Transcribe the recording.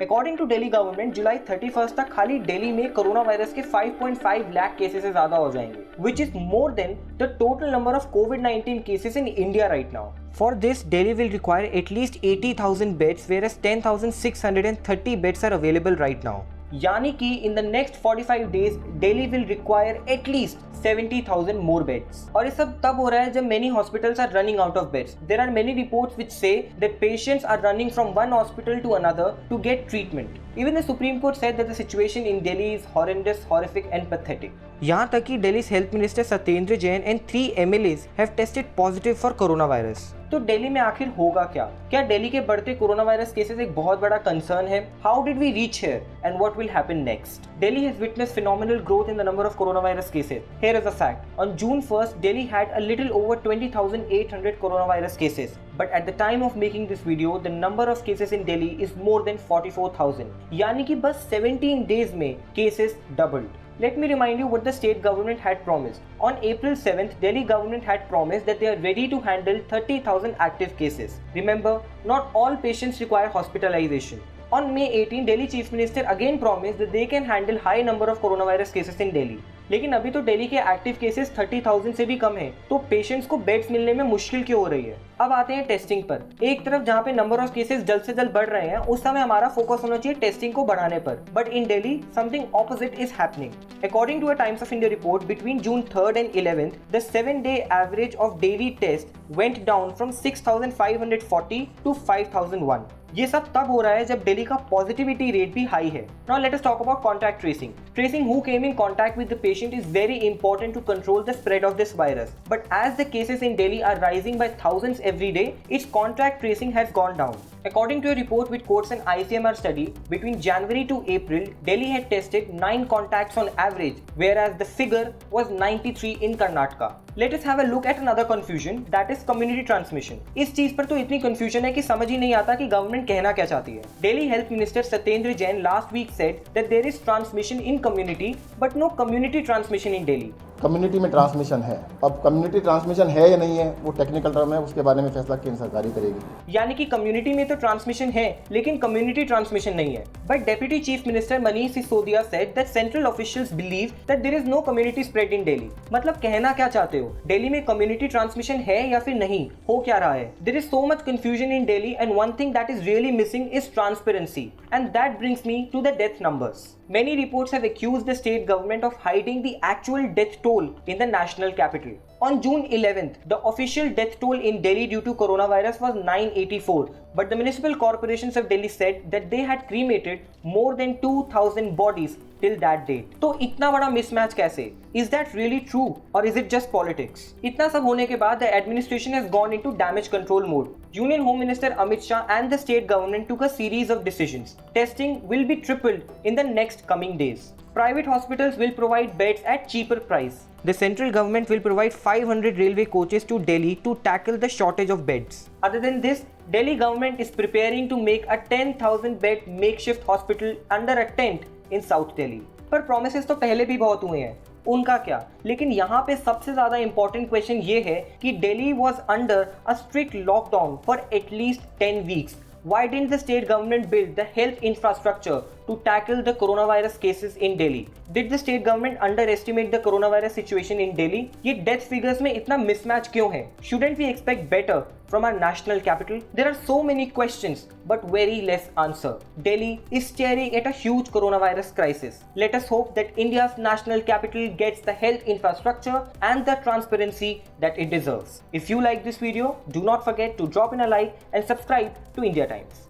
According to Delhi government जुलाई 31 तक खाली दिल्ली में कोरोना वायरस के 5.5 लाख केसेस से ज्यादा हो जाएंगे, which is more than the total number of COVID-19 cases in India right now. For this, Delhi will require at least 80,000 beds, whereas 10,630 beds are available right now. यानी कि in the next 45 days, Delhi will require at least 70,000 more beds. और ये सब तब हो रहा है जब many hospitals are running out of beds. There are many reports which say that patients are running from one hospital to another to get treatment. Even the Supreme Court said that the situation in Delhi is horrendous, horrific and pathetic. यहाँ तक कि Delhi's Health Minister Satyendra Jain and 3 MLAs have tested positive for coronavirus. तो दिल्ली में आखिर होगा क्या? क्या दिल्ली के बढ़ते कोरोना वायरस केसेस एक बहुत बड़ा कंसर्न है? How did we reach here and what will happen next? Delhi has witnessed phenomenal growth in the number of coronavirus cases. Here is a fact. On June 1st, Delhi had a little over 20,800 coronavirus cases. But at the time of making this video, the number of cases in Delhi is more than 44,000. यानी कि बस 17 days में cases doubled. Let me remind you what the state government had promised. On April 7th, Delhi government had promised that they are ready to handle 30,000 active cases. Remember, not all patients require hospitalization. On May 18, Delhi Chief Minister again promised that they can handle high number of coronavirus cases in Delhi. लेकिन अभी तो दिल्ली के active cases 30,000 से भी कम हैं, तो patients को beds मिलने में मुश्किल क्यों हो रही है? अब आते हैं टेस्टिंग पर। एक तरफ जहाँ पे नंबर ऑफ केसेस जल्द से जल्द बढ़ रहे हैं, उस समय हमारा फोकस होना चाहिए टेस्टिंग को बढ़ाने पर। But in Delhi something opposite is happening. According to a Times of India report, between June 3rd and 11th, the 7-day average of daily tests went down from 6,540 to 5,001. ये सब तब हो रहा है जब दिल्ली का पॉजिटिविटी रेट भी हाई है। Now let us talk about contact tracing. Tracing who came in contact with the patient is very important to control the spread of this virus. But as the cases in Delhi are rising by thousands every day, its contact tracing has gone down. According to a report which quotes an ICMR study, between January to April, Delhi had tested 9 contacts on average, whereas the figure was 93 in Karnataka. Let us have a look at another confusion, that is community transmission. इस चीज पर तो इतनी confusion है कि समझ ही नहीं आता कि गवर्नमेंट कहना क्या चाहती है। Delhi Health Minister Satyendra Jain last week said that there is transmission in community, but no community transmission in Delhi. Community में ट्रांसमिशन है। अब कम्युनिटी ट्रांसमिशन है या नहीं है, वो टेक्निकल टर्म है, उसके बारे में फैसला केंद्र सरकार ही करेगी। यानी कि कम्युनिटी में तो ट्रांसमिशन है, लेकिन कम्युनिटी ट्रांसमिशन नहीं है। But deputy chief minister Manish Sisodia said that central officials believe that there is no community spread in Delhi. मतलब कहना क्या चाहते हो? दिल्ली में कम्युनिटी ट्रांसमिशन है या फिर नहीं? हो क्या रहा है? There is so much confusion in Delhi and one thing that is really missing is transparency, and that brings me to the death numbers. Many reports have accused the state government of hiding the actual death toll in the national capital. On June 11th, the official death toll in Delhi due to coronavirus was 984, but the municipal corporations of Delhi said that they had cremated more than 2,000 bodies till that date. तो इतना बड़ा mismatch कैसे? Is that really true or is it just politics? इतना सब होने के बाद the administration has gone into damage control mode. Union Home Minister Amit Shah and the state government took a series of decisions. Testing will be tripled in the next coming days. Private hospitals will provide beds at cheaper price. The central government will provide 500 railway coaches to Delhi to tackle the shortage of beds. Other than this, Delhi government is preparing to make a 10,000 bed makeshift hospital under a tent in South Delhi. पर promises तो पहले भी बहुत हुए हैं, उनका क्या? लेकिन यहाँ पे सबसे ज्यादा इंपॉर्टेंट क्वेश्चन ये है कि Delhi was under a strict lockdown for at least 10 weeks. Why didn't the state government build the health infrastructure to tackle the coronavirus cases in Delhi? Did the state government underestimate the coronavirus situation in Delhi? ये death figures में इतना mismatch क्यों है? Shouldn't we expect better from our national capital? There are so many questions but very less answer. Delhi is staring at a huge coronavirus crisis. Let us hope that India's national capital gets the health infrastructure and the transparency that it deserves. If you like this video, do not forget to drop in a like and subscribe to India Times.